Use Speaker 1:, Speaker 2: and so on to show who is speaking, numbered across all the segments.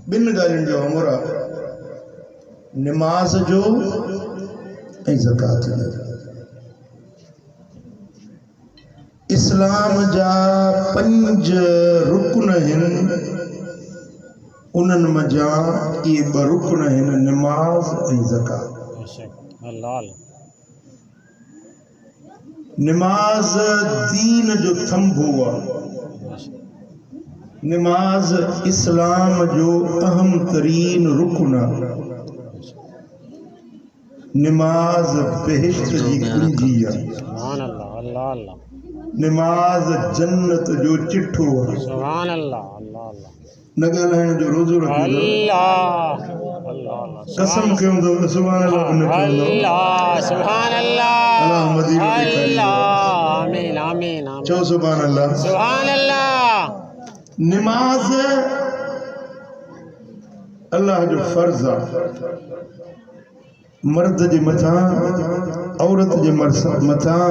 Speaker 1: बिन ॻाल्हियुनि जो अमर आहे, निमाज़ जो ऐं ज़कात जो। इस्लाम जा 5 रुकन आहिनि, उन्हनि मज़ा इहे 2 रुकन आहिनि, निमाज़ ऐं ज़कात। निमाज़ दीन जो थंभो आहे, निमाज़ इस्लाम जो अहम तरीन रुकन आहे, निमाज़ बेहिश्त जी कुंजी आहे, निमाज़ जन्नत जो चिठो आहे। न ॻाल्हाइण जो रोज़ो रखंदो, कसम कयूं तो सुभान अल्लाह न चवंदो, अल्लाह मदीने खे आमीन आमीन चओ सुभान अल्लाह। निमाज़ अल्लाह जो फर्ज़ आहे, मर्द जे मथां, औरत जे मथां,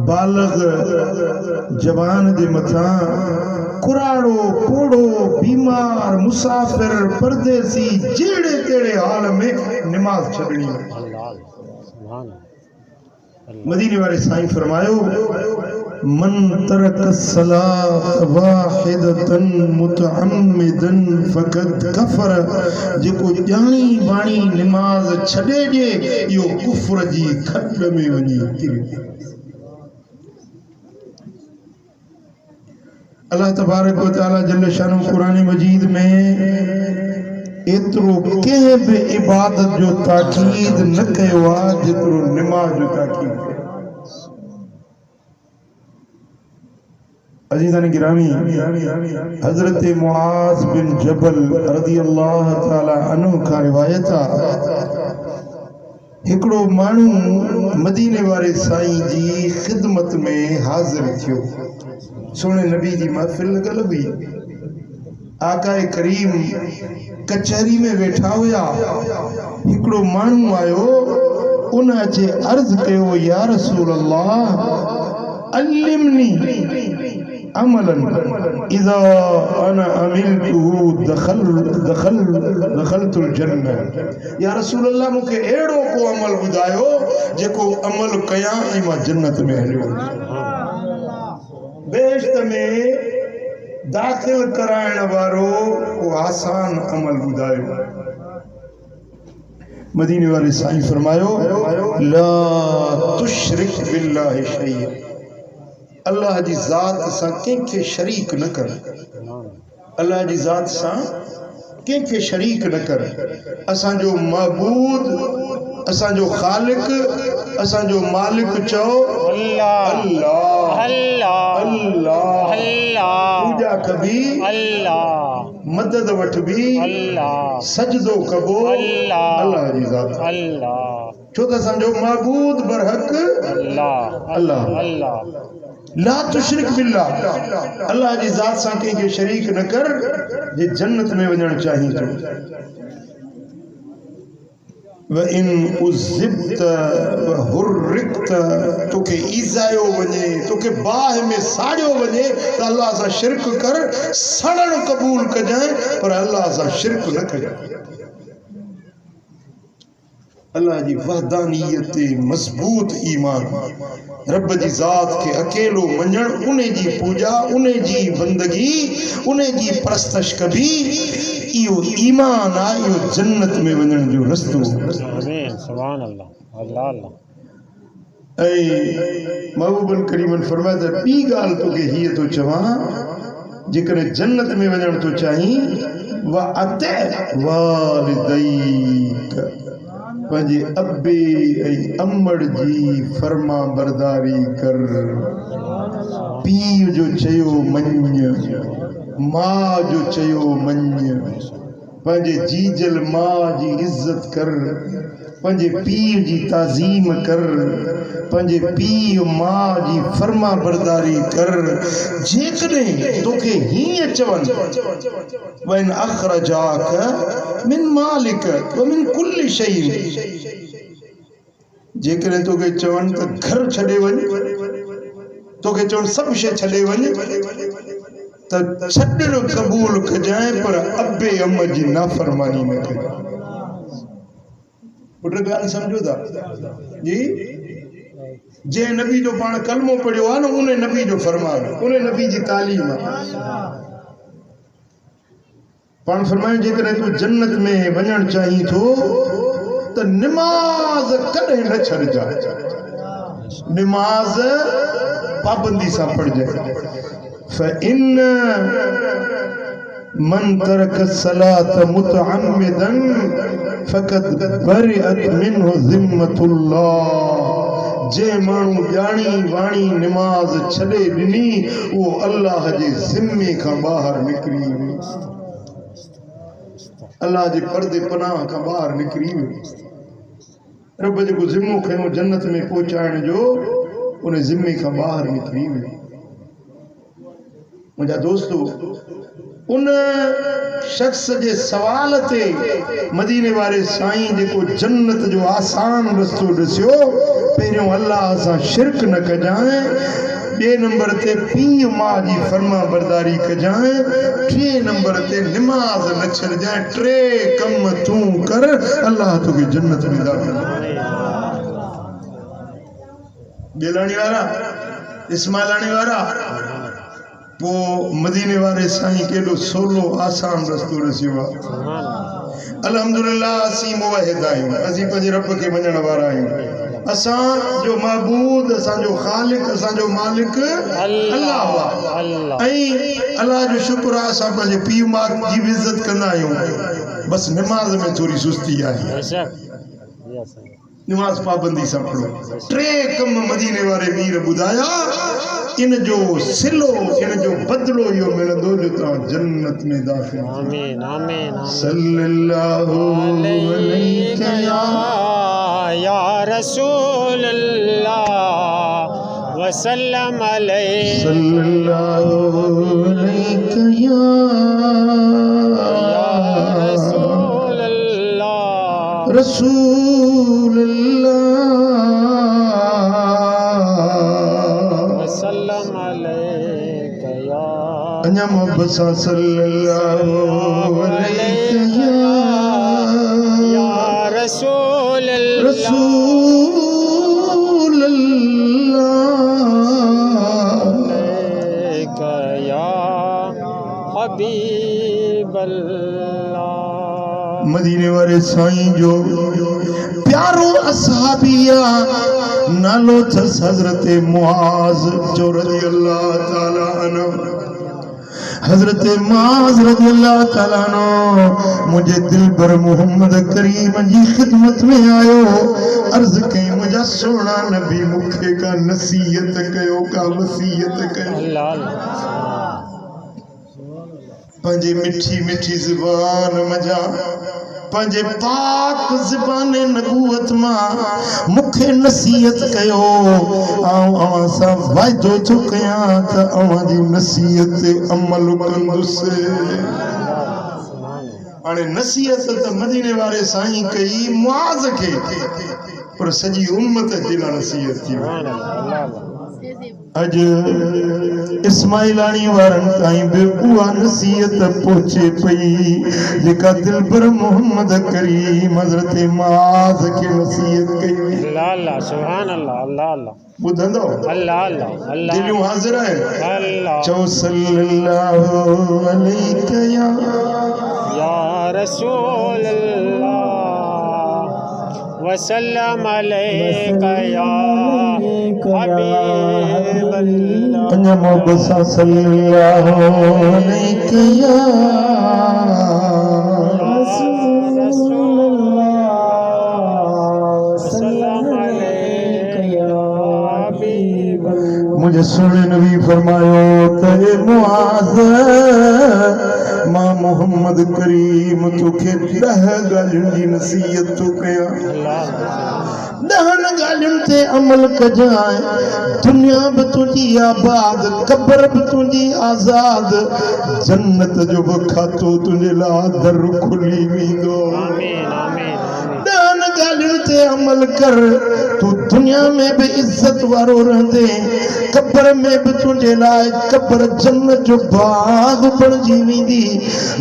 Speaker 1: बालग जवान जे मथां, कुराड़ो कोड़ो, बीमार, मुसाफिर, परदेसी, जेड़े तेड़े हाल में निमाज छड़नी है। मदीने वाले साईं फरमायो, मन तरक सलात वाहिदतन मुतअम्मिदन फकद कफर, जेको जानी बाणी निमाज छड़े जे यो कुफ्र जी खड में वनी किरे। अल्लाह तबारक व तआला जल्ल शानु कुरान मजीद में एतिरो कंहिं बि इबादत जो ताकीद न कयो आहे जेतिरो निमाज़ जो ताकीद कयो। अज़ीज़ान गिरामी, हज़रत मुआज़ बिन जबल रज़ी अल्लाह ताला अन्हु खां रिवायत आहे, हिकिड़ो माण्हू मदीने वारे साईं जी खिदमत में हाज़िर थियो। सोने नबी जी महफिल लॻल हुई, आकाए करीम कचहरी में वेठा हुया। हिकिड़ो माण्हू आयो, उन अचे अर्ज़ कयो, या रसूल अल्लाह अल्लिमनी अमलन इज़ा अना अमिलतुहु दखलतुल जन्नह। या रसूल अल्लाह मूंखे अहिड़ो को अमल ॿुधायो जेको अमल कयां ऐं मां जन्नत में हलियो। बेश्त में दाखिल कराइण वारो को आसान अमल ॿुधायो। मदीने वाले साईं फरमायो, ला तुशरिक बिल्लाहि शैअ, अल्लाह जी ज़ात सां कंहिंखे शरीक न कर, अल्लाह जी ज़ात सां कंहिंखे शरीक न कर। असांजो महबूद, असांजो ख़ालिक, असांजो मालिक चओ अल्लाह अल्लाह अल्लाह अल्लाह, पूजा कबी अल्लाह, मदद वठबी अल्लाह, सजदो कबो अल्लाह जी ज़ात अल्लाह, छो त असांजो महबूद बरहक अल्लाह अल्लाह अल्लाह। ला तुशरिक बिल्लाह, अल्लाह जी ज़ात सां कंहिंखे शरीक न कर जे जन्नत में वञण चाहीं तो। व इन उज़िब्त व हुर्रिक्त, तोखे ईज़ायो वञे, तोखे बाह में साड़ियो वञे त अल्लाह सां शिरक कर, सड़ण क़बूल कजांइ पर अल्लाह सां शिरक न कजांइ। अल्लाह जी वहदानियत मज़बूत ईमान, रब जी ज़ात के अकेलो मञण, उन्हे जी पूजा, उन्हे जी बंदगी, उन्हे जी परस्तश कबी, इहो ईमान आहे, इहो जन्नत में वञण जो रस्तो। आमीन सुभान अल्लाह अल्लाह अल्लाह। ऐं महबूबन करीमन फरमाया त ॿी ॻाल्हि तोखे हीअ थो चवां, जेकॾहिं जन्नत में वञण थो चाहीं, व अते वालिदैक, पंहिंजे अबे ऐं अम्मड़ जी फर्मा बरदारी कर। पीउ जो चयो मञ, मां जो चयो मञ, पंहिंजे जीजल मां जी इज़त कर, पंहिंजे पीउ जी ताज़ीम कर, पंहिंजे पीउ मां जी फर्मा बरदारी कर। जेकॾहिं तोखे हीअं चवनि, वइन अखरजाक मिन मालिक व मिन कुल्लि शैइन, जेकॾहिं तोखे चवनि त घर छॾे वञ, तोखे चवनि सभु शइ छॾे वञ, त छॾण क़बूल कजांइ पर अब अबे अम्मा जी नाफरमानी न करे। पुट गाल समझो था जी। जे नबी जो पाण कलमो पढ़ियो आहे न उन्हें नबी जो फरमान, उन्हें नबी जी तालीम पाण फरमायो जेकॾहिं तूं जन्नत में वञण चाहीं थो त निमाज़ कॾहिं न छॾिजा, निमाज़ पाबंदी सां पढ़जे। फ़इन मन तरक सलात मुतअम्मिदन फ़क़द बरिअत मिन्हु ज़िम्मतुल्लाह। जे माण्हू ॼाणी वाणी निमाज़ छॾे ॾिनी उहो अल्लाह जे ज़िम्मे खां ॿाहिरि निकिरी वियो, अल्लाह जे पर्दे पनाह खां ॿाहिरि निकिरी वियो। रब जेको ज़िम्मो खयो जन्नत में पहुचाइण जो उन ज़िम्मे खां ॿाहिरि निकिरी वियो। मुंहिंजा दोस्तो, उन शख्स जे सवाल ते मदीने वारे साईं जेको जन्नत जो आसान रस्तो ॾिसियो, पहिरियों अल्लाह सां शिरक न कजांइ, ॿिए नंबर ते पीउ माउ जी फर्मा बरदारी कजांइ, टे नंबर ते निमाज़ न छॾजांइ। टे कम तूं कर, अल्लाह तोखे जन्नत में दाख़िल। बेलाणी वारा, इस्माइलाणी वारा, वो मदीने वारे साईं केॾो सोलो आसान रस्तो ॾिसियो आहे। अल्हम्दुलिल्लाह असीं मुवहिद आहियूं, असीं पंहिंजे रब खे मञण वारा आहियूं। असां जो महबूद, असांजो ख़ालिक, असांजो मालिक अल्लाह आहे। ऐं अल्लाह जो शुक्र आहे असां पंहिंजे पीउ माउ जी बि इज़त कंदा आहियूं। बसि निमाज़ में थोरी सुस्ती आहे, निमाज़ पाबंदी सां पढ़ो। टे कम मदीने वारे वीर ॿुधाया, इन जो सिलो, इन जो बदलो इहो मिलंदो जो तव्हां जन्नत में दाख़िल। आमीन आमीन सल्लल्लाहु अलैहि या रसूल अल्लाह वसल्लम अलैहि सल्लल्लाहु अलैहि या रसूल अल्लाह रसूल अल्लाह वसल्लम अलैहि या अन्या मोहब्बत सल्लल्लाहु अलैहि या रसूल रसूल अल्लाह या हबीब अल्लाह। मदीने वाले साईं जो प्यारो असहाबिया नालो थस हजरत मुआज जो रज़ियल्लाहु ताला अन्हु। हजरत मुआज रज़ियल्लाहु ताला अन्हु मुझे दिलबर मोहम्मद करीम जी खिदमत में आयो, अर्ज कई मुझा सोना नबी मुखे का नसीहत कयो, का वसीयत कयो। पंहिंजे मिठी मिठी ज़ुबान मजा, पंहिंजे पाक ज़ुबान नबूवत मां मुखे नसीहत कयो। आऊं अवां सां वाइदो थो कयां त अवां जी नसीहत ते अमल कंदुसि। हाणे नसीहत त मदीने वारे साईं कई मुआज़ खे, पर सॼी उम्मत जे लाइ नसीहत थी। अज इस्माइलाणी वारनि ताईं बि उहा नसीहत पहुचे पई जेका दिलबर मोहम्मद करीम हज़रत मुआज़ खे नसीहत कई। अल्लाह अल्लाह सुभान अल्लाह अल्लाह अल्लाह ॿुधंदो अल्लाह अल्लाह अल्लाह दिलियूं हाज़िर आहिनि। अल्लाह चओ सल्लल्लाहु अलैहि या रसूल अल्लाह वसल्लम अलैका या हबीब अल्लाह। अन्या मोहब्बत सल्लल्लाहु अलैहि या रसूल अल्लाह वसल्लम अलैका या हबीब अल्लाह। मुझे सुने नबी फरमायो त ए मुआज़ मां मोहम्मद करीम तोखे 10 ॻाल्हियुनि जी नसीहत थो कयां। 10 ॻाल्हियुनि ते अमल कजांइ, दुनिया बि तुंहिंजी आबाद, क़ब्र बि तुंहिंजी आज़ाद, जन्नत जो बि खातो तुंहिंजे लाइ दर खुली वेंदो। 10 गालिन ते अमल कर तू दुनिया में भी इज्जत वारो रहंदे कब्र में भी तुझे लाए कब्र जन्नत जो बाग बन जीवींदी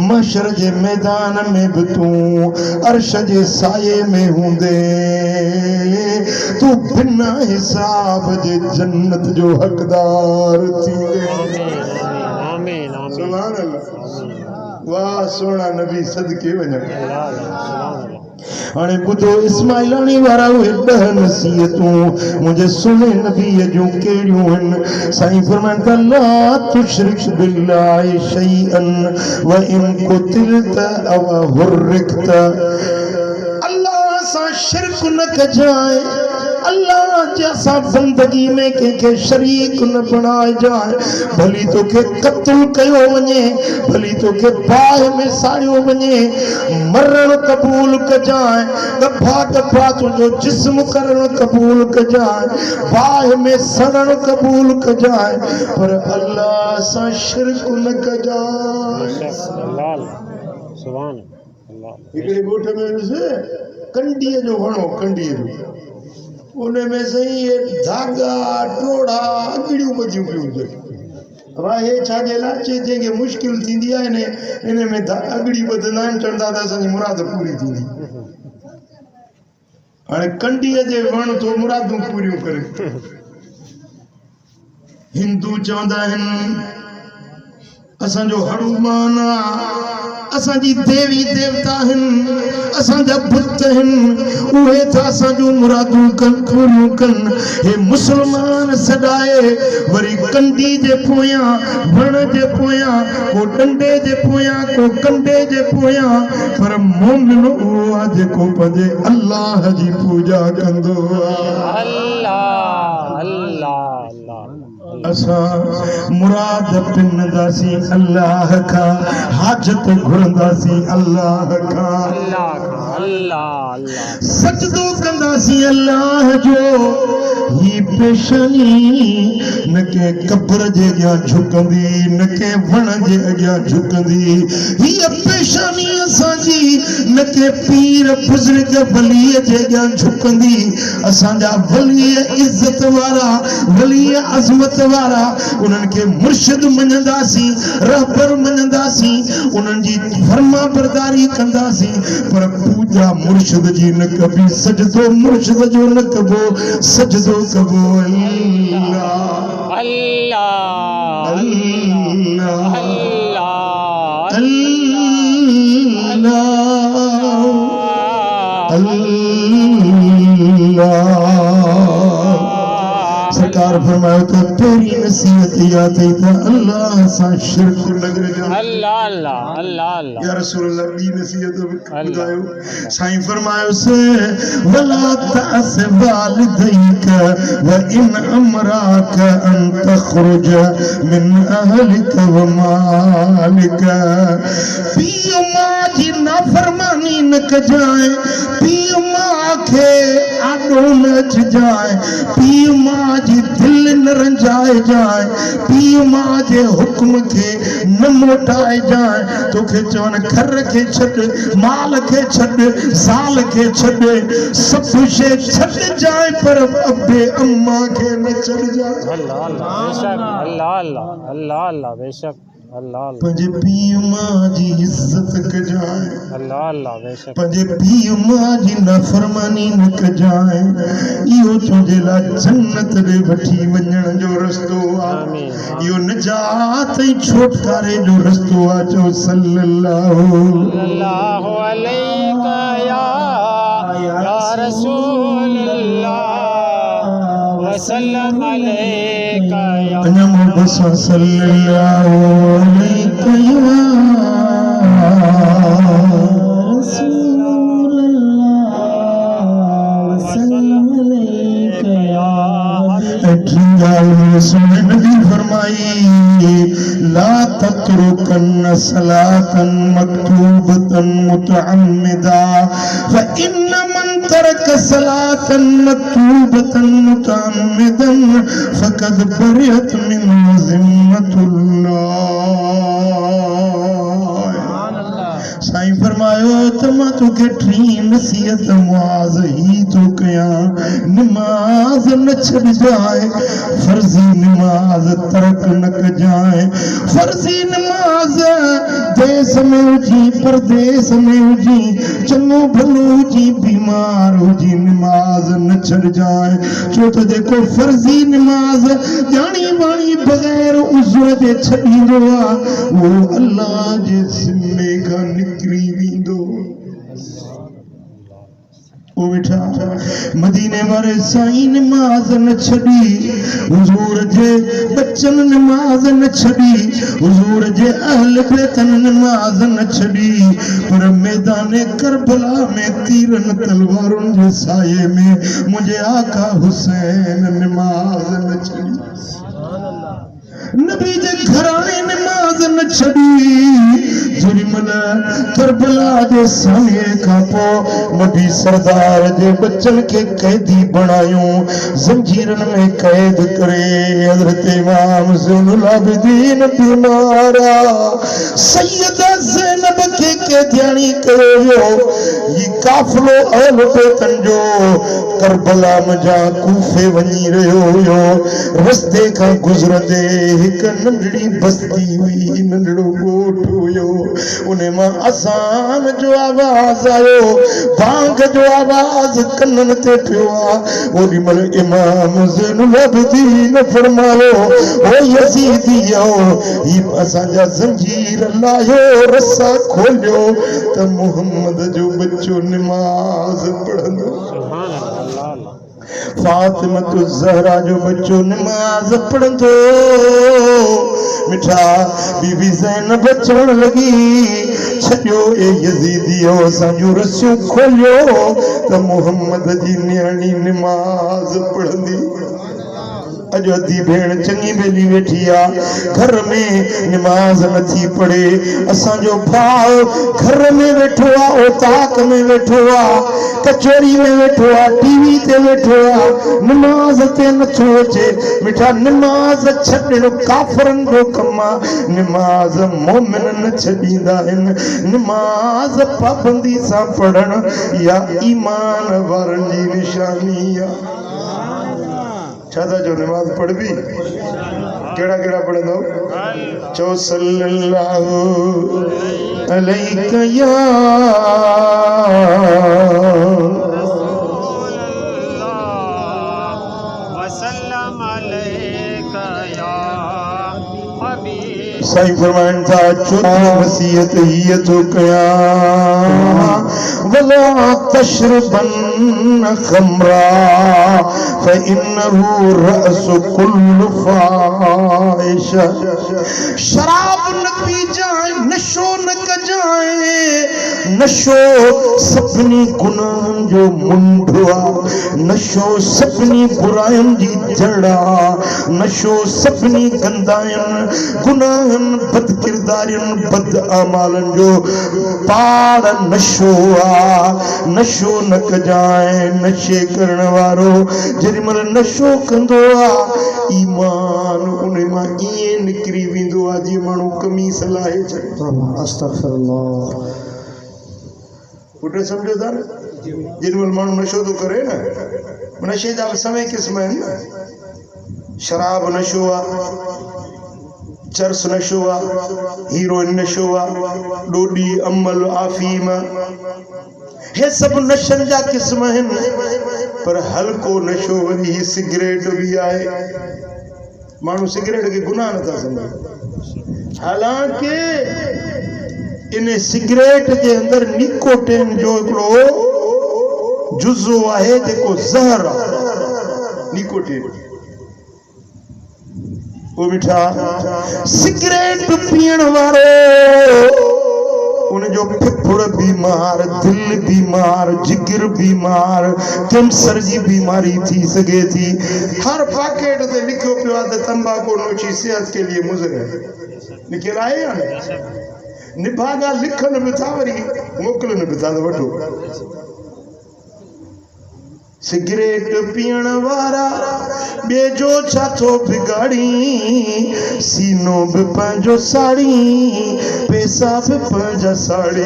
Speaker 1: महशर जे मैदान में भी तू अर्श जे साये में हुंदे तू बिना हिसाब जे जन्नत जो हकदार थींदे।
Speaker 2: आमीन आमीन
Speaker 1: सुभान अल्लाह। वाह सोना नबी सदके वञो। हाणे ॿुधो इस्माइलानी वारा उहे 10 नसीहतूं मुंहिंजे सुने नबीअ जूं कहिड़ियूं आहिनि। साईं फरमाइनि था ला तुशरिक बिल्लाहि शैअन व इन कुतिलत अव हुर्रिकत। अल्लाह सां शिरक न कजाए अल्लाह जैसा बंदगी में के शरीक न बनाए जाए भली तो के कत्ल कयो वने भली तो के बाह में साड़ियो वने मरण कबूल कजाए दफा दफा तुझो जिस्म करण कबूल कजाए बाह में सड़न कबूल कजाए पर अल्लाह सा शिरक न कजाए।
Speaker 2: सुभान अल्लाह।
Speaker 1: हिकिड़े ॻोठ में से कंडीअ जो वणो कंडीअ जो उन्हें में सही ये धागा टोड़ा अगड़ियों बजियों पियूं वाह हे छाजे लाचे जेके मुश्किल थींदी आहे ने इने में अगड़ी बदना चढ़ंदा त असांजी मुराद पूरी थींदी। हाणे कंडीअ जे वण तो मुरादूं पूरियूं करे। हिंदू चवंदा आहिनि असांजो हनुमान असांजी देवी देवता आहिनि असांजा बुत आहिनि उहे त असांजूं मुरादूं कनि पूरियूं कनि। हे मुस्लमान सॾाए वरी कंडी जे पोयां वण जे पोयां को डंडे जे पोयां को कंडे जे पोयां पर मोमिन उहो आहे जेको पंहिंजे अल्लाह जी पूजा कंदो आहे।
Speaker 2: अल्लाह अल्लाह
Speaker 1: असां मुराद पिनदासी अल्लाह का हाजत घुरंदासी अल्लाह का
Speaker 2: अल्लाह
Speaker 1: सजदो कंदासी अल्लाह जो ही पेशानी न के कब्र जे अॻियां झुकंदी न के वण जे अॻियां झुकंदी हीअ पेशानी असांजी न के पीर बुज़ुर्ग वलीअ जे अॻियां झुकंदी। असांजा वलीअ इज़त वारा वलीअ अज़मत वारा उन्हनि खे मुर्शिद मञंदासीं रहबर मञंदासीं उन्हनि जी फर्मा बरदारी कंदासीं पर पूजा मुर्शिद जी न कबी सजदो मुर्शिद जो न कबो सजदो कबो अल्लाह
Speaker 2: अल्लाह
Speaker 1: अल्लाह अल्लाह अल्लाह। सरकार फरमायो तो तेरी नसीहत याद आई था अल्लाह सा शिरक न करे।
Speaker 2: अल्लाह अल्लाह अल्लाह अल्लाह
Speaker 1: या रसूल अल्लाह दी नसीहत बुधायो। साईं फरमायो से वला तअस वालिदैक व इन अमराक अन तखरुज मिन अहलिक व मालिक। पीउ मां जी नाफरमानी न कजाए पीउ मां खे आॾो न अचिजाए पीउ मां जी दिल न रंजाए जाए पीउ मां जे हुक्म खे न मोटाए जाए तोखे चवनि घर खे छॾ माल खे छॾ ज़ाल खे छॾ सभु शइ छॾजाए पर अबे अम्मा खे न छॾजाए।
Speaker 2: अल्लाह अल्लाह अल्लाह अल्लाह अल्लाह बेशक अल्लाह
Speaker 1: पंहिंजे पीउ मां जी इज़त कजाए
Speaker 2: अल्लाह अल्लाह बेशक
Speaker 1: पंहिंजे पीउ मां जी नाफरमानी न कजाए इहो तुंहिंजे लाइ जन्नत ॾे वठी वञण जो रस्तो आहे इहो निजात ऐं छुटकारे जो रस्तो आहे। चओ सल्लल्लाहु
Speaker 2: अलैका या रसूल अल्लाह वसल्लम अलैका या
Speaker 1: अञा मोहब्बत सां सल्लल्लाहु अलैका या रसूल अल्लाह वसल्लम अलैका या। सुने नबी फरमाई ला तत्रुकन सलातन मक्तूबतन मुतअम्मिदा फइन्न मन तरक सलातन मक्तूबतन मुतअम्मिदन फकद बरियत मिन जिम्मतुल्लाह। साईं फरमायो त मां तुके ठी नसीहत मुआज ही तो कया नमाज न छड़ जाए फर्जी नमाज तरक न क जाए फर्जी नमाज देश में हुजी परदेश में हुजी चंगो भलो हुजी बीमार हुजी नमाज न छड़ जाए छो तो देखो फर्जी नमाज जानी बानी बगैर उज़्र जे छड़ींदो आ वो अल्लाह जे सिम्मे का निकरी वींदो ओ बेटा मदीने वाले साईं नमाज न छड़ी हुजूर जे बच्चन नमाज न छड़ी हुजूर जे अहल बैतन नमाज न छड़ी पर मैदाने करबला में तीरन तलवारुन जे साये में मुझे आका हुसैन नमाज न छड़ी नबी जे घराने नमाज न छड़ी जुर्मन करबला जे साये का पो नबी सरदार जे बच्चन के कैदी बनायो जंजीरन में कैद करे हजरत इमाम ज़ैनुल आबिदीन बीमारा सैयदा ज़ैनब के कैदियानी कयो ये काफिलो अहल बैतन जो करबला में जा कूफे वनी रयो यो रस्ते का गुजरदे एक नंढड़ी बस्ती हुई नंढड़ो गोठ हुयो उन्हें मां असान जो आवाज आयो बांग जो आवाज कन्नन ते पियो ओडी मल इमाम ज़ैनुल आबिदीन फरमायो ओ यजीदियो ई असांजा जंजीर लायो रस्सा खोलियो त मोहम्मद जो बच्चो नमाज पढ़ंदो फातिमा तो ज़हरा जो बच्चो नमाज पढ़ंदो मिठा बीबी ज़ैनब चवण लगी छॾियो ए यज़ीदियो असांजो रस्सियूं खोलियो त मोहम्मद जी न्याणी नमाज पढ़ंदी अजो अधी भेण चंगी बेली वेठी आ घर में नमाज नथी पढ़े असांजो भाव घर में वेठो आ ओताक में वेठो आ कचोरी में वेठो आ टीवी ते वेठो आ नमाज ते नथो अचे मिठा नमाज छॾण काफरन जो कम आ नमाज मोमिन न छॾींदा आहिनि नमाज पाबंदी सां पढ़ण या ईमान वारनि जी निशानी आ छाता जो नमाज पढ़ भी केड़ा केड़ा पढ़ंदो चो सल्लल्लाहु अलैहि या वसल्लम अलैका या हबीब साईं फरमान था चौथी वसीयत ही तो कया वला तशरबन खमरा फइन्नहु रअस कुल्ल फाहिश शराब न पी जाए नशो न क जाए नशो सभिनी गुनाहन जो मुंडवा नशो सभिनी बुरायन जी जड़ा नशो सभिनी गंदायन गुनाहन बद किरदारन बद अमालन जो पाड़ नशो आ नशो न क जाए नशे करण वारो जरी मल नशो कंदो आ ईमान उन मां इए निकरी विंदो आ जी मानू कमीस लाए छे
Speaker 3: अस्तगफिरुल्लाह
Speaker 1: पुटे समझो था जिन मल मानू नशो तो करे ना नशे जा समय किस्म है शराब नशो आ चरस नशो आ हीरोइन नशो आ डोडी अमल आफीम हे सब नशन जा किस्म हैं पर हल्को नशो वही सिगरेट भी आए मानू सिगरेट के गुनाह न था समझे हालांकि इन सिगरेट के अंदर निकोटिन जो एकड़ो जुज़ो आहे जेको ज़हर आहे निकोटिन वो मिठा सिगरेट पीण वारो उन जो फेफड़ बीमार दिल बीमार जिगर बीमार कैंसर जी बीमारी थी सके थी हर पैकेट ते लिखो पियो आहे त तंबाकू नोशी सेहत के लिए मुज़र है लिखियल आहे या न निभागा लिखन भी था वरी मोकलन भी था वठो सिगरेट पीण वारा बेजो छातो बिगाड़ी सीनो भी पंहिंजो साड़ी पैसा भी पंहिंजा साड़ी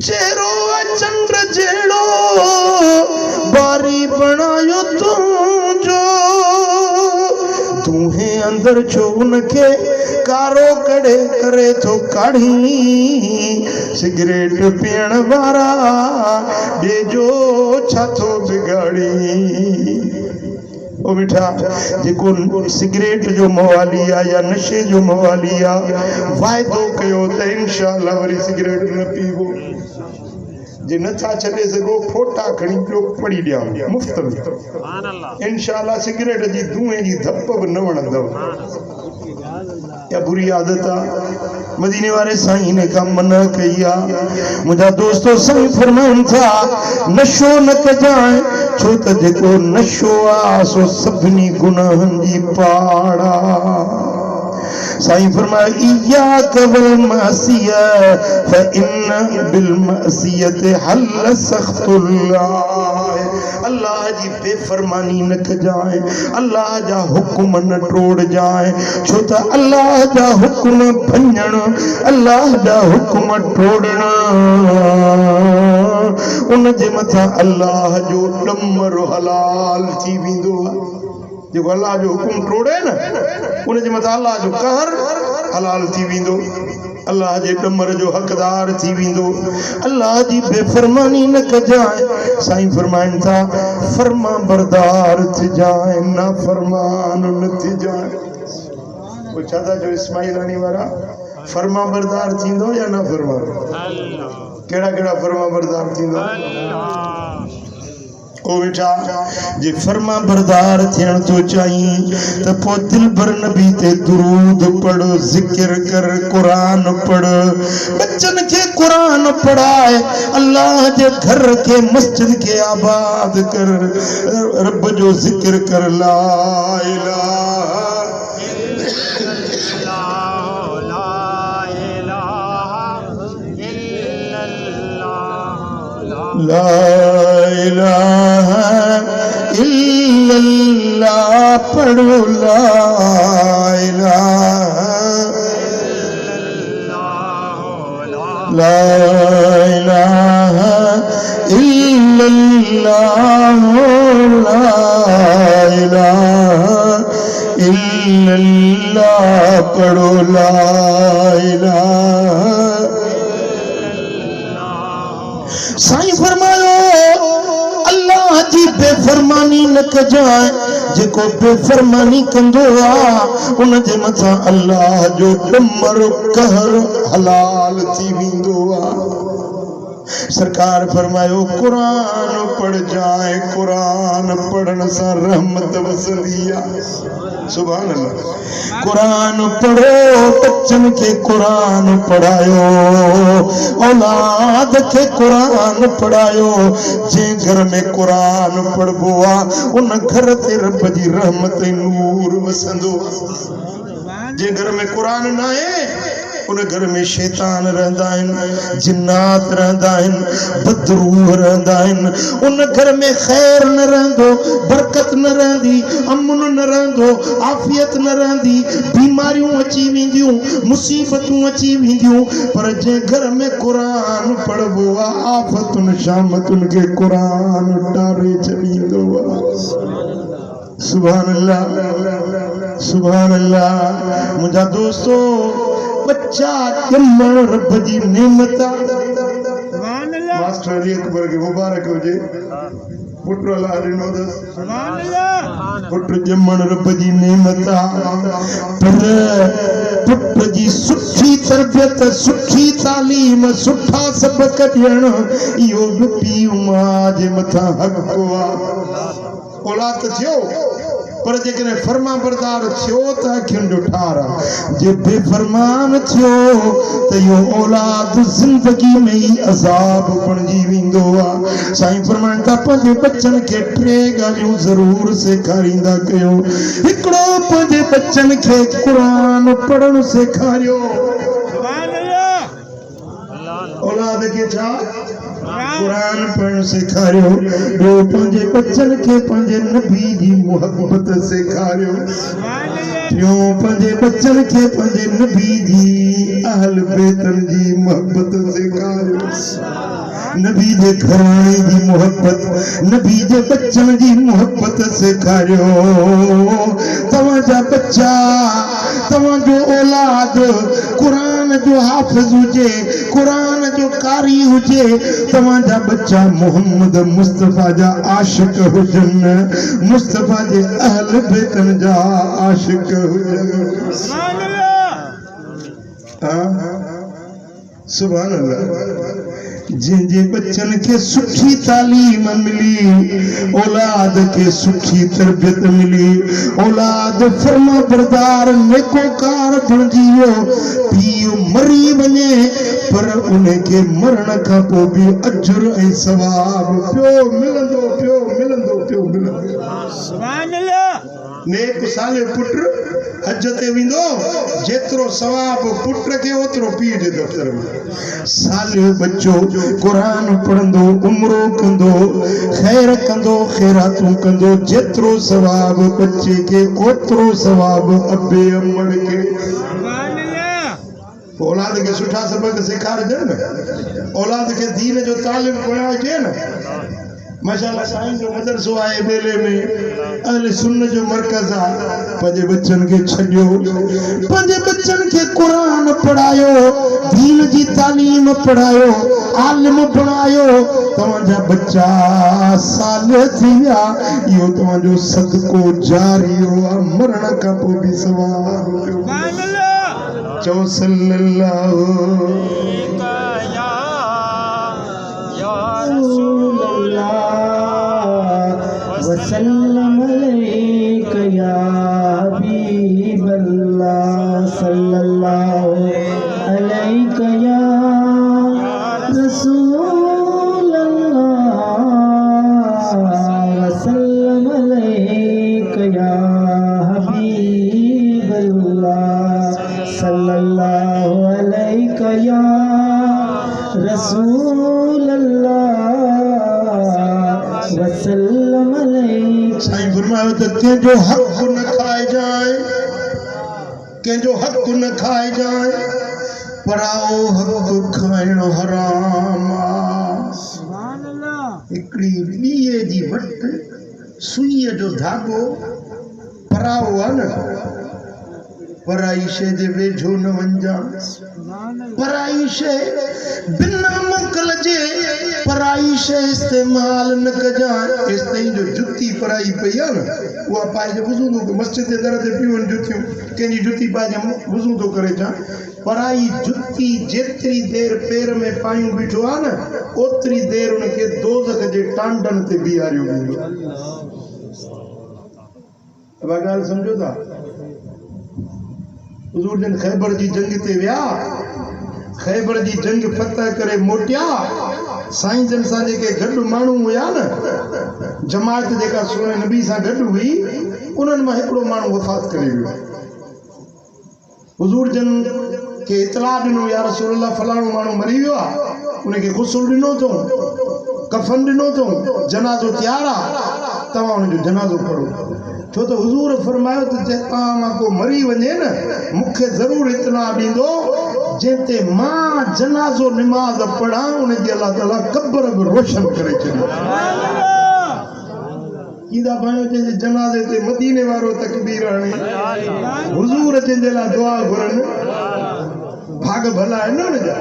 Speaker 1: चेहरो चंद्र जेड़ो बारी बनायो तुझो तूहे अंदर छो उनके कारो कड़े करे तो काढ़ी सिगरेट पीण वारा जो छातो बिगाड़ी ओ मिठा जेको सिगरेट जो मवाली आ या नशे जो मवाली आ वायदो कयो त इंशाअल्लाह वरी सिगरेट न पीबो जे नथा छॾे सघो फोटा खणी पियो पड़ी ॾियां मुफ़्त में इंशाअल्लाह सिगरेट जी धुएं जी धप बि न वणंदव या बुरी आदत आ मदीने वाले साईं ने कम मना कया मुझा दोस्तों साईं फरमाइन था नशो न कजाए छो त जेको नशो आ सो सभनी गुनाहन जी पाड़ा साईं फरमाया इय्याक वल मासिया फइन बिल मासियत हल सख्तुल्लाह अल्लाह जी बेफरमानी न कजाए अल्लाह जा हुक्म न टोड़ जाए छो त अल्लाह जा हुक्म भंजण अल्लाह जा हुक्म टोड़ना उन जे मथा अल्लाह जो डमर हलाल थी वेंदो जो अल्लाह जो हुक्म टोड़े न उन जे मथा अल्लाह जो कहर हलाल थी वेंदो अल्लाह जे डमर जो हकदार थी वेंदो अल्लाह जी बेफरमानी न कजाए साईं फरमाइन था फरमा बरदार थी जाए ना फरमान न थी जाए वो छाता जो इस्माइल रानी वारा फरमा बरदार थींदो या ना फरमान केड़ा केड़ा फरमा बरदार थींदो ओ बेटा जे फरमा बरदार थियण तो चाहिए त पो दिल भर नबी ते दुरूद पढ़ जिक्र कर कुरान पढ़ बच्चन के कुरान पढ़ाए अल्लाह जे घर के मस्जिद के आबाद कर रब जो जिक्र कर ला इलाहा ला इलाहा इल्लल्लाह पढ़ो ला इलाहा ला इलाहा इल्लल्लाह ला इलाहा इल्लल्लाह पढ़ो ला इलाहा साईं फरमायो अल्लाह जी बेफरमानी न कजाए जेको बेफरमानी कंदो आ उन जे मथा अल्लाह जो डमर कहर हलाल थी वेंदो आ सरकार फरमायो कुरान पढ़ जाए कुरान पढ़न से रहमत वसंदी आ सुभान अल्लाह कुरान पढ़ो बच्चन के कुरान पढ़ायो औलाद के कुरान पढ़ायो जे घर में कुरान पढ़बो आ उन घर ते रब जी रहमत नूर वसंदो जे घर में कुरान ना है उन घर में शैतान रहंदा आहिनि जिन्नात रहंदा आहिनि बदरूह रहंदा आहिनि उन घर में खैर न रहंदो बरकत न रहंदी अमन न रहंदो आफियत न रहंदी बीमारियूं अची वेंदियूं मुसीबतूं अची वेंदियूं पर जे घर में कुरान पढ़बो आहे आफतुन शामतुन के कुरान टारे छॾींदो आहे सुभान अल्लाह सुभान अल्लाह मुंहिंजा दोस्तों बच्चा ॼमण रब जी नेमत मास्टर अली अकबर के मुबारक हुजे पुट अल्लाह ॾिनो अथसि पुट ॼमण रब जी नेमत पर पुट जी सुठी तरबियत सुठी तालीम सुठा सबक ॾियण इहो बि पीउ मां जे मथां हक़ आहे औलाद थियो पर जेकॾहिं फरमा बरदार थियो त अखियुनि जो ठार आहे जे बेफ़रमान थियो त इहो औलाद ज़िंदगी में ई अज़ाब बणिजी वेंदो आहे साईं फरमाइनि था पंहिंजे बच्चनि खे टे ॻाल्हियूं ज़रूरु सेखारींदा कयो हिकिड़ो पंहिंजे बच्चनि खे क़ुरान पढ़णु सेखारियो औलाद खे छा कुरान पढ़ण सेखारियो ॿियो पंहिंजे बच्चन खे पंहिंजे नबी जी मुहब्बत सेखारियो टियों पंहिंजे बच्चन खे पंहिंजे नबी जी अहल बेतन जी मोहब्बत सेखारियो नबी दे घराणे जी मोहब्बत नबी दे बच्चन जी मोहब्बत सेखारियो तवाजा बच्चा तवाजो औलाद कुरान जो हाफिज हुजे कुरान जो कारी हुजे तवाजा बच्चा मोहम्मद मुस्तफा जा आशिक हुजन मुस्तफा जे अहल बेतन जा आशिक हुजन सुभान अल्लाह जिंजे बच्चन के सुखी तालीम मिली औलाद के सुखी तरबियत मिली औलाद फर्मा बरदार नेकोकार बणजियो पीउ मरी वञे पर उनके मरण खां पोइ बि अजर ऐं सवाब पियो मिलंदो सुभान अल्लाह नेक साले पुत्र हज ते विंदो जेतिरो सवाब पुत्र के ओतिरो पीउ जे दफ़्तर में सालियो बच्चो कुरान पढ़ंदो उमरो कंदो खैर कंदो खैरातूं कंदो जेतिरो सवाब बच्चे के ओतिरो सवाब अबे अमड़ के औलाद के सुठा सबक सेखारजनि न औलाद के दीन जो तालीम पढ़ाइजे न माशाअल्लाह साईं जो मदरसो आहे बेले में अहले सुन्न जो मरकज आहे पंहिंजे बच्चन के छॾियो पंहिंजे बच्चन के कुरान पढ़ायो दीन जी तालीम पढ़ायो आलिम बणायो तव्हांजा बच्चा सालिह थी विया इहो तव्हांजो सदको जारियो आहे मरण खां पोइ बि सवाब चओ सल्लल्लाहु
Speaker 3: वसल्लम अलैका या हबीबल्लाह सल्लल्लाहु अलैका या रसूलल्लाह वसल्लम अलैका या हबीबल्लाह सल्लल्लाहु अलैका या रसूलल्लाह वसल्लम अलैका
Speaker 1: साईं फरमायो त कंहिंजो हक़ न खाए जाए कंहिंजो हक़ न खाए जाए पराओ हक़ खाइण हराम हिकिड़ी ॿीअ जी वटि सुईअ जो धाॻो पराओ आहे न पराई शइ जे वेझो न वञजांइ पराई शइ बिना मोकल जे पराई शइ इस्तेमाल न कजांइ एसि ताईं जो जुती पराई पई आहे न उहा पाइजे वज़ू थो मस्जिद जे दर ते पियूं आहिनि जुतियूं कंहिंजी जुती पाइजे वज़ू थो करे अचां पराई जुती जेतिरी देरि पेर में पायूं बीठो आहे न ओतिरी देरि उनखे दोज़ख जे टांडनि ते बीहारियो वेंदो उहा ॻाल्हि सम्झो था हुज़ूर जन ख़ैबर जी जंग ते विया ख़ैबर जी जंग फतह करे मोटिया साईं जन सां जेके गॾु माण्हू हुया न जमात जेका सोने नबी सां गॾु हुई उन्हनि मां हिकिड़ो माण्हू वफ़ात करे वियो हुज़ूर जन के इतला ॾिनो या रसूलल्लाह फलाणो माण्हू मरी वियो आहे उनखे गुस्ल ॾिनो अथऊं कफन ॾिनो अथऊं जनाज़ो तयारु आहे तव्हां हुनजो जनाज़ो पढ़ो छो त हुज़ूर फरमायो त जे तव्हां मां को मरी वञे न मूंखे ज़रूरु इतला ॾींदो जंहिंते मां जनाज़ो निमाज़ पढ़ां उनजी अलाह ताला क़ब्र बि रोशन करे छॾियो ईंदा भाइयो जंहिंजे जनाज़े ते मदीने वारो तकबीर हणे हुज़ूर जंहिंजे लाइ दुआ घुरनि भाग भला आहिनि न उनजा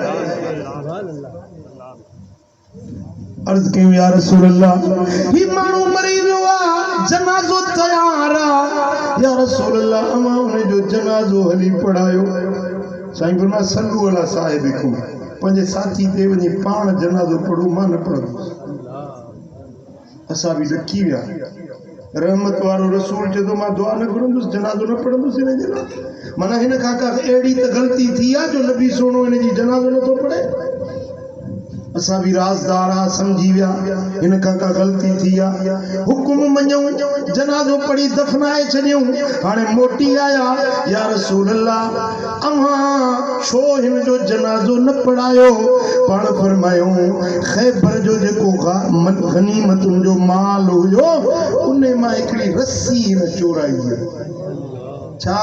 Speaker 1: अर्ज़ कयूं या रसूल अल्लाह ही माण्हू मरी वियो आहे जनाज़ो तयार आहे या रसूल अल्लाह अमा उनजो जनाज़ो हली पढ़ायो साईं फरमाया सल्लू अला साहिबिकुम पंहिंजे साथी ते वञी पाण जनाज़ो पढ़ो मां न पढ़ंदुसि असां बि ॾकी विया रहमत वारो रसूल चए थो मां दुआ न घुरंदुसि जनाज़ो न पढ़ंदुसि हिन जे लाइ माना हिन खां का अहिड़ी त ग़लती थी आहे जो नबी सोनो हिन जी जनाज़ो नथो पढ़े असां भी राज़दार आ समझी विया इन का गलती थी आ हुकुम मञूं जनाज़ो पढ़ी दफनाए छॾियूं हाणे मोटी आया या रसूल अल्लाह अव्हां छो हिन जो जनाज़ो न पढ़ायो पाण फरमायो खैबर जो जेको गनीमतुनि जो माल हुयो उन मां हिकिड़ी रस्सी हिन चोराई छा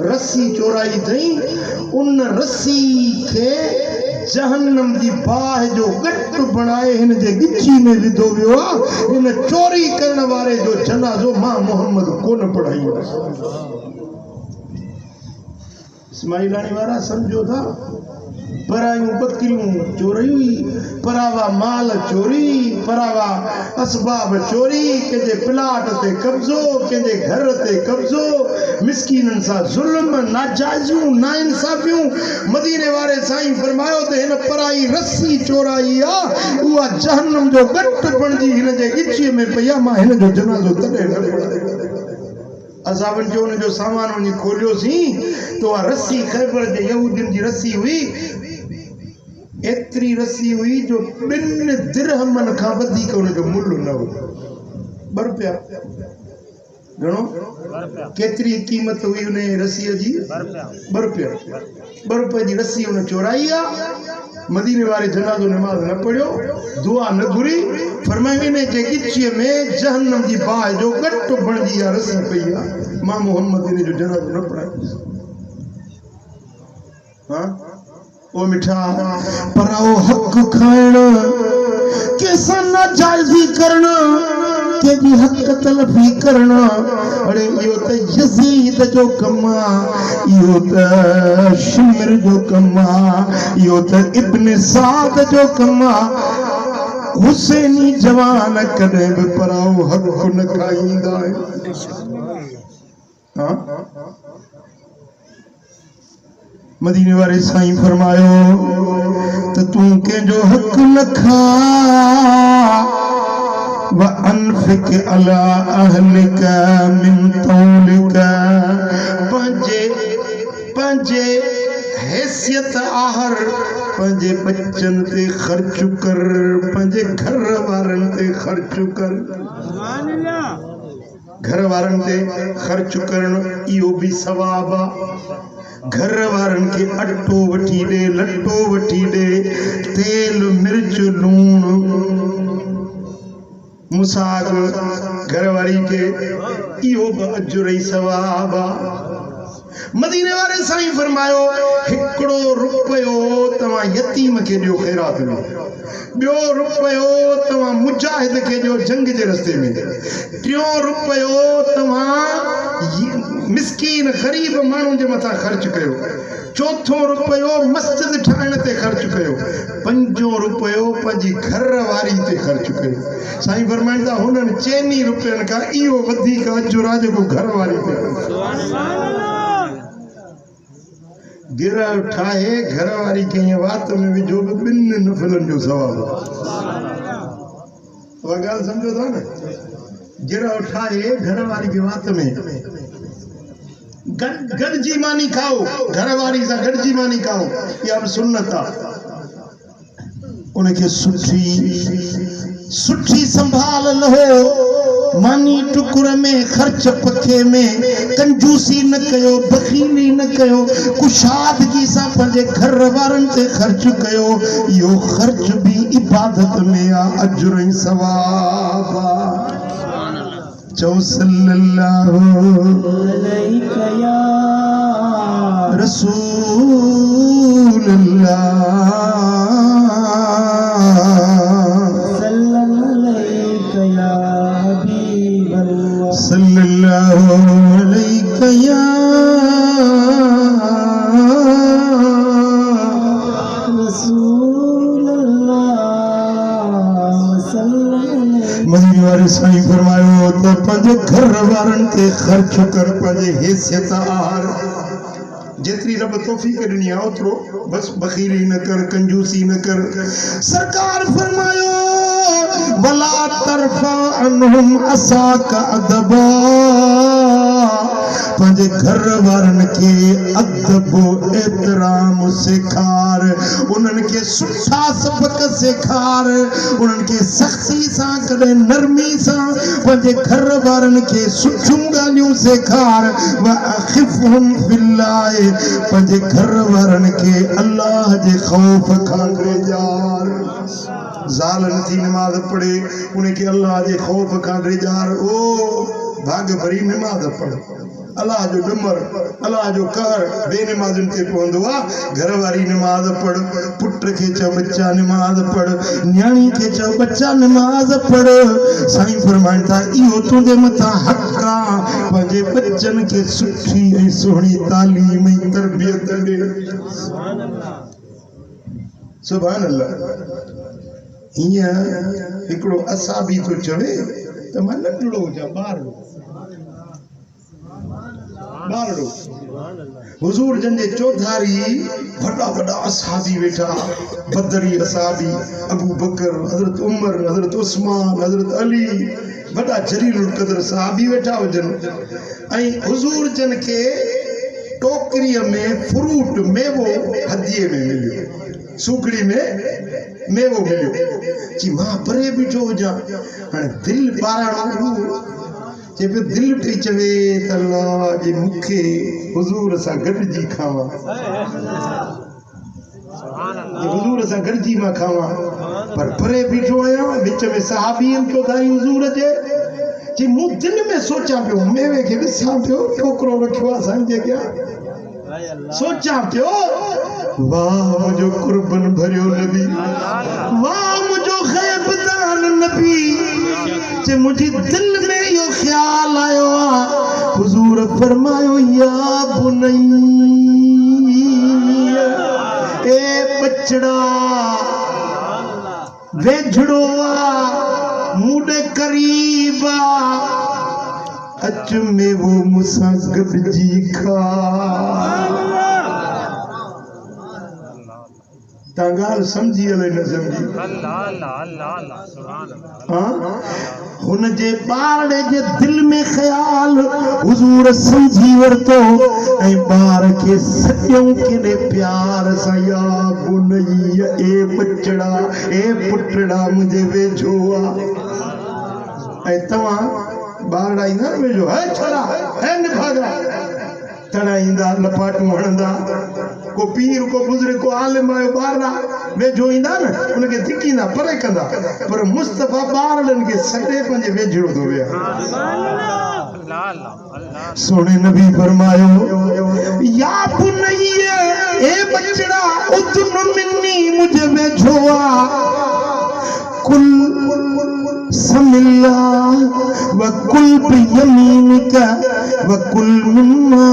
Speaker 1: रस्सी चोराई थई उन रस्सी के जहन्नम दी बाह जो गट बनाए हिन जे गिची में विधो वियो आ इन चोरी करण वारे जो जनाज़ो मां मोहम्मद कोन पढ़ाई इस्माइलानी वारा समझो था परायूं बकरियूं चोरी परावा माल चोरी परावा असबाब चोरी के प्लाट ते कब्जो के घर ते कब्जो मिस्कीनन सा जुल्म नाजायज़ियूं नाइंसाफियूं मदीने वारे साईं फरमायो ते हिन पराई रस्सी चोराई आ उहा जहन्नम जो गट बणजी हिन जे गिची में पया मां हिन जो जनाज़ो तडे न पढ़ायो असाबन जो उन जो सामान वञी खोलियो सी तो आ रस्सी खैबर जे यहूदिन जी रस्सी हुई एतरी रस्सी हुई जो 2 दिरहमन का वधीक उन जो मुल्ल न हो 2 रुपया घणो केतरी कीमत हुई उन रस्सी जी 2 रुपया जी रस्सी उन चोराई आ मदीने वाले जनाज़ो नमाज न पढ़ियो दुआ न घुरी फरमायो ने के गिची में जहन्नम जी बाह जो गट बणजी आ रस्सी पई आ मां मोहम्मद ने जो जनाज़ो न पढ़ायो हां ओ मिठा पराओ हक खाण कैसा नाजायज़ी करना के भी हक तलफी करना अरे यो त यजीद जो कमा यो त शिमर जो कमा यो त इब्न साद जो कमा हुसैनी जवान कदे भी पराओ हक न खाईंदा है हां मदीने वाले साईं फरमायो तो तू के जो हक न खा व अनफिक अला अहलिका मिन तौलिका पंजे हैसियत आहर पंजे बच्चन ते खर्च कर पंजे घर वारन ते खर्च कर घर वारन ते खर्च करण इहो भी सवाब आ घर वारन के अटो वठी दे लट्टो वठी दे तेल मिर्च लूण मुसाग घर वारी के इहो अजुर सवाब मदीने वाले साईं फरमायो 1 रुपयो तवा यतीम के दियो खैरात में 2 रुपयो तवा मुजाहिद के दियो जंग जे रस्ते में 3 रुपयो तवा मिस्कीन गरीब मानू जे मथा खर्च कयो 4 रुपयो मस्जिद ठाण ते खर्च कयो 5 रुपयो पंजी घर वारी ते खर्च कयो साईं फरमाइंदा हुनन चेनी रुपयन का इहो वधीक अजुरा जेको घर वारी ते गिरा ठाहे घर वारी के वात में विझो 2 नफलन जो सवाब वगाल समझो था ना गिरा ठाहे घर वारी के वात में गड़जी मानी खाओ घर वारी सा गड़जी मानी खाओ ये अब सुन्नत आ उनके सुठी संभाल लो मानी टुकुर में खर्च पखे में कंजूसी न कयो बखीली न कयो कुशादगी सा पंजे घर वारन ते खर्च कयो यो खर्च भी इबादत में आ अजर सवाब चौ सल्लल्लाहु अलैहि या रसूल अल्लाह सल्लल्लाहु अलैहि या रसूल अल्लाह मदीने वाले साईं फरमायो तो पंजे घर वारन ते खर्च कर पंजे हैसियत आहार जितनी रब तौफीक ॾिनी आहे ओतिरो बस बखीली न कर कंजूसी न कर सरकार फरमायो वला तरफा अनहुम असाक अदबा पंजे घर वारन के अदब एहतराम सिखार उन्हन के सुठा सबक सिखार उन्हन के सख्ती सा कदे नरमी सा पंजे घर वारन के सुठियूं ॻाल्हियूं सिखार व अखिफहुम फिल्लाह पंजे घर वारन के अल्लाह जे खौफ खां ड्रेजार ज़ाल नथी नमाज पढ़े उनके अल्लाह जे खौफ खां ड्रेजार ओ भाग भरी नमाज पढ़ अल्लाह जो डुमर अल्लाह जो कहर बेनमाज़ुन ते पवंदो आहे। घर वारी नमाज पढ़, पुट खे चओ बच्चा नमाज पढ़, न्याणी खे चओ बच्चा नमाज पढ़। साईं फरमाइनि था इहो तुंहिंजे मथां हक़ आहे पंहिंजे बच्चनि खे सुठी ऐं सुहिणी तालीम ऐं तरबियत ॾे। सुभान अल्लाह। हीअं हिकिड़ो असाबी थो चवे त मां नंढड़ो हुजां, ॿारड़ो। हुज़ूर जन जे चौधारी वॾा वॾा असाबी वेठा, बदरी असाबी, अबू बकर, हज़रत उमर, हज़रत उस्मान, हज़रत अली, वॾा जलीलुल क़द्र सहाबी वेठा हुजनि। ऐं हुज़ूर जन खे टोकरीअ में फ्रूट मेवो हदीअ में मिलियो, सूखड़ी में मेवो मिलियो। जी मां परे बीठो हुजां, हाणे दिलि ॿाराणो जे पे दिल पे चवे त अल्लाह जे मूंखे हुज़ूर सां गॾिजी खावां, हुज़ूर सां गॾिजी मां खावां। पर परे बीठो आहियां, विच में सहाबी आहिनि चौधारी हुज़ूर जे। जी मूं दिलि में सोचां पियो, मेवे खे ॾिसां पियो, टोकरो रखियो आहे साईं जे अॻियां, सोचां पियो वाह मुंहिंजो कुर्बन भरियो नबी, वाह मुंहिंजो ग़ैबदान नबी। जे मुंहिंजी दिलि में इहो ख़्याल आयो आहे, हुज़ूर फरमायो या बुनैया, ए बचड़ा वेझड़ो आ मूंॾे करीब आ, अच मेवो मूंसां गॾिजी खा। ॻाल्हि सम्झी हले न सम्झी? हुन जे ॿारड़े जे दिलि में ख़्याल हुज़ूर सम्झी वरितो ऐं ॿार खे सॼो केॾे प्यार सां या बुनैया, ए बचड़ा, ए पुटड़ा मुंहिंजे वेझो आहे। ऐं तव्हां ॿारड़ा ईंदा न वेझो, है छोरा, है निभागा, तड़ा ईंदा, लपाटूं हणंदा। को पीर, को बुज़ुर्ग, को आलिम आयो ॿारड़ा वेझो ईंदा न, उनखे धिकींदा, परे कंदा। पर मुस्तफ़ा ॿारड़नि खे सॾे पंहिंजे वेझड़ो थो विया। सोने नबी फरमायो या बुनैया, ए बचड़ा उदुन मिन्नी, मुझे वेझो आ, कुल समिल्ला व कुल बियमीनिका व कुल मिम्मा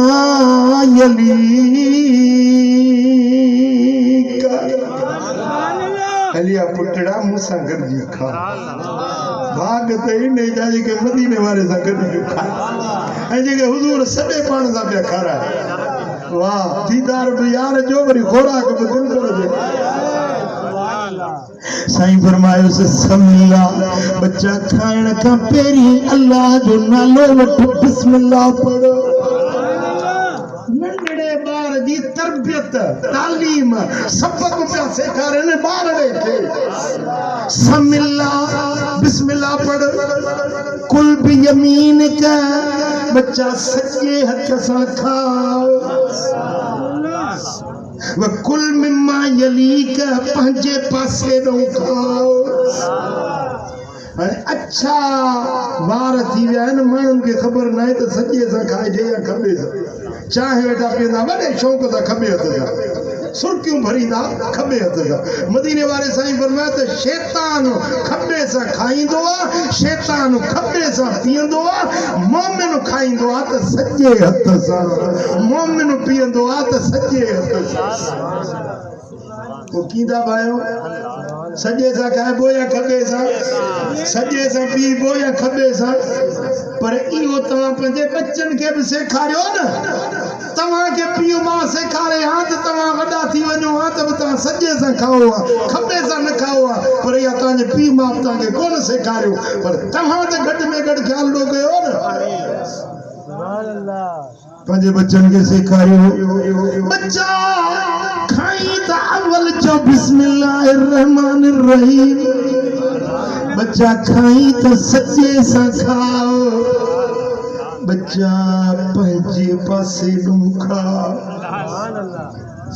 Speaker 1: यलीका। हलिया पुटड़ा मूंसां गॾिजी खा। भाग त इन जा जेके मदीने वारे सां गॾिजी खा ऐं जेके हुज़ूर सॼे पाण सां पिया खाराए। वाह दीदार बि यार जो, वरी खोराक बि दिलि करे। साईं फरमायो समिल्ला, बच्चा खाइण खां पहिरीं अल्लाह जो नालो वठो, बिस्मिल्लाह पढ़ो। नंढड़े ॿार जी तरबियत, तालीम, सबक पिया सेखारनि ॿारड़े खे। समिल्ला, बिस्मिल्लाह पढ़। कुल बि यमीन का, बच्चा सॼे हथ सां खाओ। व कुल मिम्मा यलीक, पंहिंजे पासे ॾों खाओ। अच्छा वार थी विया आहिनि, माण्हुनि खे ख़बर न आहे त सॼे सां खाइजे या खॿे सां। चांहि वेठा पीअंदा वॾे शौक़ सां खॿे हथ सां, सुर्कियूं भरींदा खॿे हथ सां। मदीने वारे साईं फरमायो त शैतान खॿे सां खाईंदो आहे, शैतान खॿे सां पीअंदो आहे, मोमिन खाईंदो आहे त सॼे हथ सां, मोमिन पीअंदो आहे त सॼे हथ सां। पोइ कींदा भायो सॼे सां खाइबो या खॿे सां, सॼे सां पीबो या खॿे सां। पर इहो तव्हां पंहिंजे बच्चनि खे बि सेखारियो न। तव्हांखे पीउ मां सेखारे हा त तव्हां वॾा थी वञो हा त बि तव्हां सॼे सां खाओ हा, खॿे सां न खाओ हा। पर इहा तव्हांजे पीउ मां तव्हांखे कोन सेखारियो, पर तव्हां त घटि में घटि ख़्याल ॾो कयो न। पंहिंजे बच्चनि खे सेखारियो। बच्चा खाई त अवल चओ बिस्मिल्लाहिर रहमानिर रहीम। बच्चा खाई त सच्चे सां खाओ। बच्चा पंहिंजे पासे ॾों खा।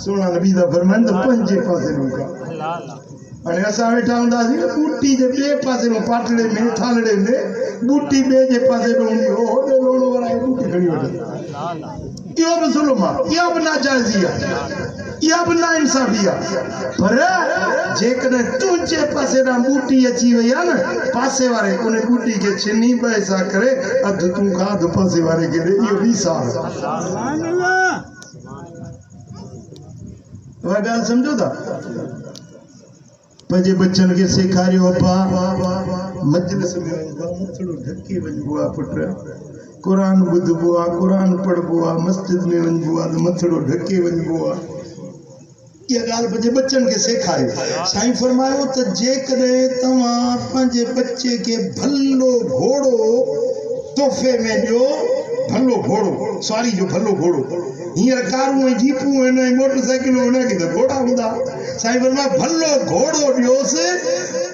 Speaker 1: सोना नबी दा फरमान त पंहिंजे पासे ॾों खा। अने असां वेठा हूंदासीं न बूटी जे ॿिए पासे में पाटड़े में थालड़े में बूटी ॿिए जे पासे में हूंदी हो होॾे लोणो वारा बूटी खणी वठंदा इहो बि ज़ुल्म आहे इहा बि नाजाइज़ी आहे इहा बि नाइंसाफ़ी आहे पर जेकॾहिं तुंहिंजे पासे ॾांहुं बूटी अची वई आहे न पासे वारे उन बूटी खे छिनी ॿ हिसा करे अधु तूं खा अधु पासे वारे खे ॾे इहो बि सार उहा ॻाल्हि सम्झो था पंहिंजे बच्चनि खे सेखारियो मजलिस में मथड़ो ढके वञिबो आहे पुट क़ुरान ॿुधबो आहे क़ुरान पढ़बो आहे मस्जिद में वञिबो आहे त मथड़ो ढके वञिबो आहे इहा ॻाल्हि पंहिंजे बच्चनि खे सेखारियो साईं फरमायो त जेकॾहिं तव्हां पंहिंजे बच्चे खे भलो घोड़ो तोहफ़े में ॾियो भलो घोड़ो सवारी जो भलो घोड़ो हींअर कारूं ऐं जीपूं आहिनि ऐं मोटरसाइकिलूं हुनखे त घोड़ा हूंदा साईं फरमायो भलो घोड़ो ॾियोसि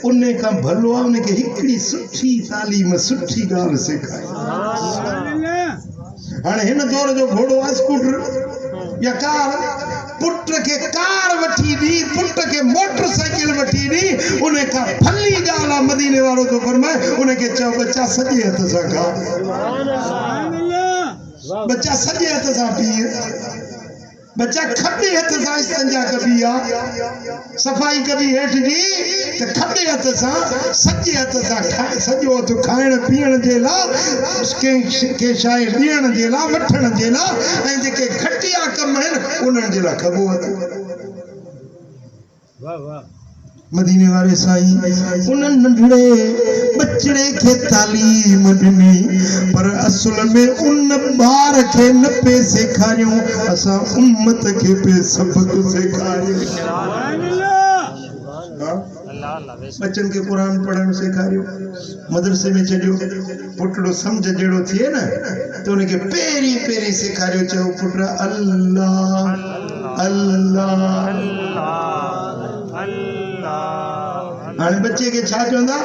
Speaker 1: उन खां भलो आहे उनखे हिकिड़ी सुठी तालीम सुठी ॻाल्हि सेखारे हाणे हिन दौर जो घोड़ो आहे स्कूटर या कार पुट खे कार वठी ॾी पुट खे मोटरसाइकिल वठी ॾी उन खां भली ॻाल्हि आहे मदीने वारो थो फरमाए उनखे चओ बच्चा सॼे हथ सां खा बच्चा सॼे हथ सां पीए बच्चा खॿे हथ सां इस्तंजा कबी आहे सफ़ाई कबी हेठि जी त खॿे हथ सां सॼे हथ सां सॼो हथ खाइण पीअण जे लाइ कंहिं शइ ॾियण जे लाइ वठण जे लाइ ऐं जेके घटिया कम आहिनि उन्हनि जे लाइ खॿो हथ मदीने वारे साईं उन नंढड़े बचड़े खे तालीम ॾिनी पर असुल में उन ॿार खे न पे सेखारियूं असां उम्मत खे पे सबक सेखारियूं बच्चन के कुरान पढ़ण सेखारियो मदरसे में छॾियो पुटड़ो सम्झ जहिड़ो थिए न त उनखे पहिरीं पहिरीं सेखारियो चयो पुट अल्लाह अल्लाह हाणे बच्चे खे छा चवंदा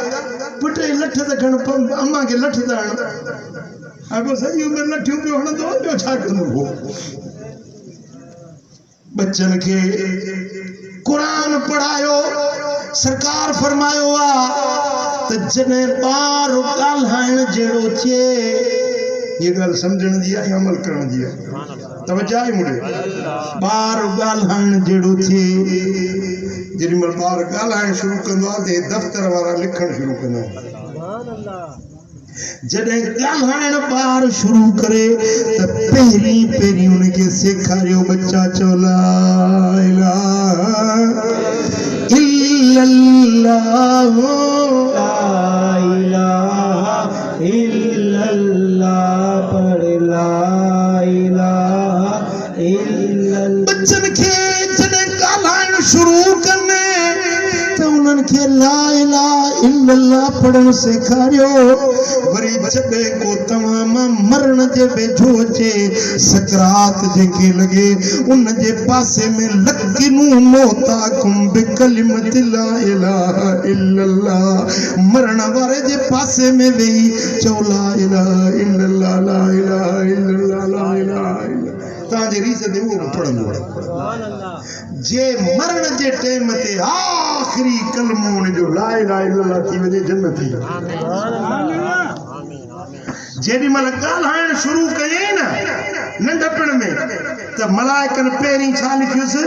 Speaker 1: पुट लठ त खण अम्मा खे लठ त हण हाणे पोइ सॼी उमिरि लठियूं पियो हणंदो ॿियो छा कंदो हो बच्चन खे क़ुरान पढ़ायो सरकार फरमायो आहे त जॾहिं ॿार ॻाल्हाइण जहिड़ो थिए ये ॻाल्हि सम्झण जी आहे अमल करण जी आहे तवजो आहे मुड़े ॿार ॻाल्हाइण जहिड़ो थिए जेॾी महिल ॿार ॻाल्हाइण शुरू कंदो आहे त दफ़्तर वारा लिखण शुरू कंदा आहिनि जॾहिं ॻाल्हाइण ॿार शुरू करे त पहिरीं पहिरीं उनखे सेखारियो बच्चा चओ ला इलाहा इल्लल्लाह ला इलाहा इल्लल्लाह पढ़ ला इलाहा इल्लल्लाह बच्चन खे जॾहिं ॻाल्हाइण शुरू कनि त उन्हनि खे ला इलाहा इल्लल्लाह पढ़ण सेखारियो वरी जॾहिं को तव्हां मां मरण जे वेझो अचे सकरात जेके लॻे उन जे पासे में लकीनूं मोहताकुम बिकलिमत ला इलाहा इल्लल्लाह मरण वारे जे पासे में वेही चओ ला इलाहा इल्लल्लाह ला इलाहा इल्लल्लाह ला इलाहा इल्लल्लाह तव्हांजे रीस ते उहो पढ़ंदो जे मरण जे टाइम ते आख़िरी कलमो उनजो ला इलाहा इल्लल्लाह थी वञे जन्नती जेॾी महिल ॻाल्हाइण शुरू कयईं न नंढपण में त मलाइकनि पहिरीं छा लिखियुसि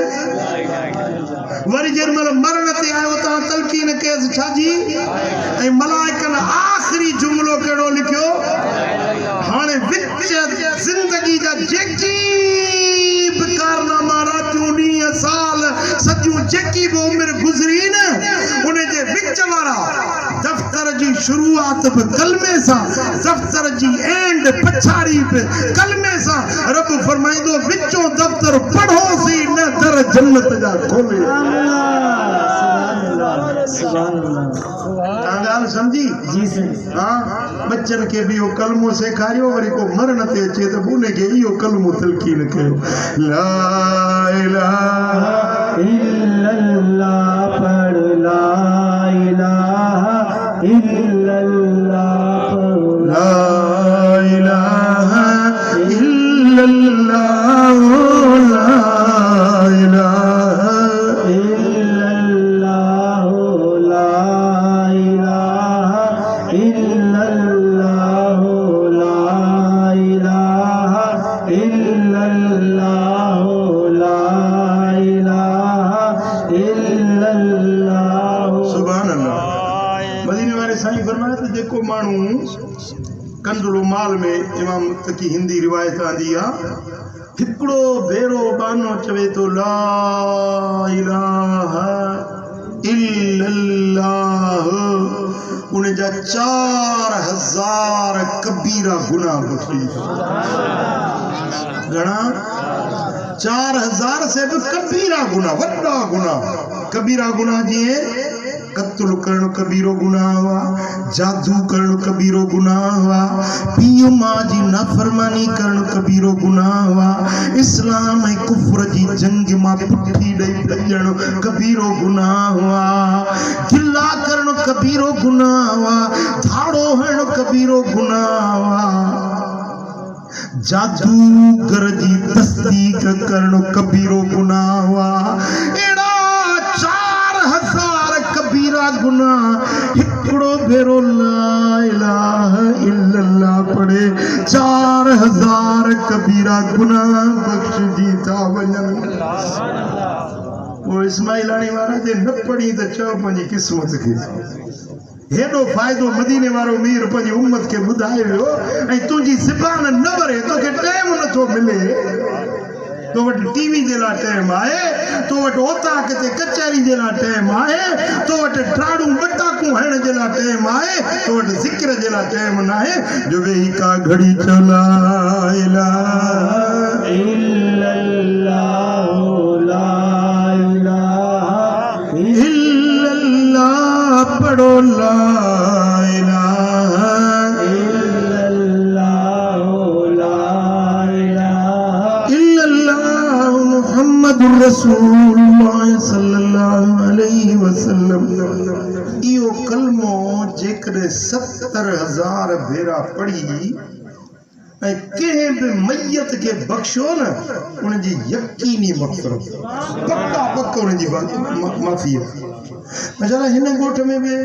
Speaker 1: वरी जेॾी महिल मरण ते आयो तव्हां तलक़ीन कयसि छाजी ऐं मलाइकनि आख़िरी जुमिलो कहिड़ो लिखियो हाणे विच ज़िंदगी जा जेकी बि कारनामा रातियूं ॾींहं साल सॼियूं जेकी बि उमिरि गुज़री न उन जे विच वारा दफ़्तर जी शुरूआत बि कलमे सां दफ़्तर जी एंड पछाड़ी बि कलमे सां रब फरमाईंदो विचों दफ़्तर पढ़ोसीं न दर जन्नत जा खोले ॻाल्हि सम्झी जी हाँ बच्चन खे बि इहो कलमो सेखारियो वरी को मरण ते अचे त उनखे इहो कलमो तलक़ीन कयो ला इलाहा इल्लल्लाह पढ़ ला इलाहा इल्लल्लाह ला इलाहा इल्लल्लाह ला इलाहा इल्लल्लाह साईं फरमाया त जेको माण्हू कंदुलो माल में इमाम तकी हिंदी रिवायत आंदी आ हिकिड़ो भेरो बानो चवे तो ला इलाहा इल्लल्लाह उन जा 4000 कबीरा गुनाह बख्शी घणा 4000 से भी कबीरा गुनाह वड्डा गुनाह कबीरा गुनाह जीअं कत्ल करणु कबीरो गुनाह हुआ जादू करणु कबीरो गुनाह हुआ पीउ मां जी नाफरमानी करणु कबीरो गुनाह हुआ इस्लाम ऐं कुफ्र जी जंग मां पुठी ॾेई भॼणु कबीरो गुनाह हुआ गिला करणु कबीरो गुनाह हुआ धाड़ो हणणु कबीरो गुनाह हुआ जादूगर जी तस्दीक करणु कबीरो गुनाह हुआ एड़ा 4000 कबीरा गुनाह हिकिड़ो भेरो ला इलाहा इल्लल्लाह पढ़े 4000 कबीरा गुनाह बख्शजी था वञनि वो इस्माइलानी वारा जे न पढ़ी त चओ पंहिंजी क़िस्मत खे हेॾो फ़ाइदो मदीने वारो मीर पंहिंजी उम्मत खे ॿुधाए वियो ऐं तुंहिंजी ज़बान न भरे तोखे टाइम नथो मिले तो वट टीवी जे लाइ टाइम आहे तो वट ओताक ते कचहरी जे लाइ टाइम आहे तो वट ठाड़ू बटाकू हण जे लाइ टाइम आहे तो वट ज़िक्र जे लाइ टाइम न आहे जो वेही का घड़ी चला इलाहा
Speaker 3: इल्लल्लाह ला इलाहा
Speaker 1: इल्लल्लाह पढ़ो ला इलाहा
Speaker 3: इल्लल्लाह ला इलाहा
Speaker 1: इल्लल्लाह मुहम्मदुर रसूलुल्लाह सल्लल्लाहु अलैहि वसल्लम इहो कलमो जेकॾहिं 70,000 भेरा पढ़ी ऐं कंहिं बि मैयत खे बख़्शो न उनजी यकीनी मग़फ़िरत पक्का उनजी माफ़ी आहे। हिन ॻोठ में बि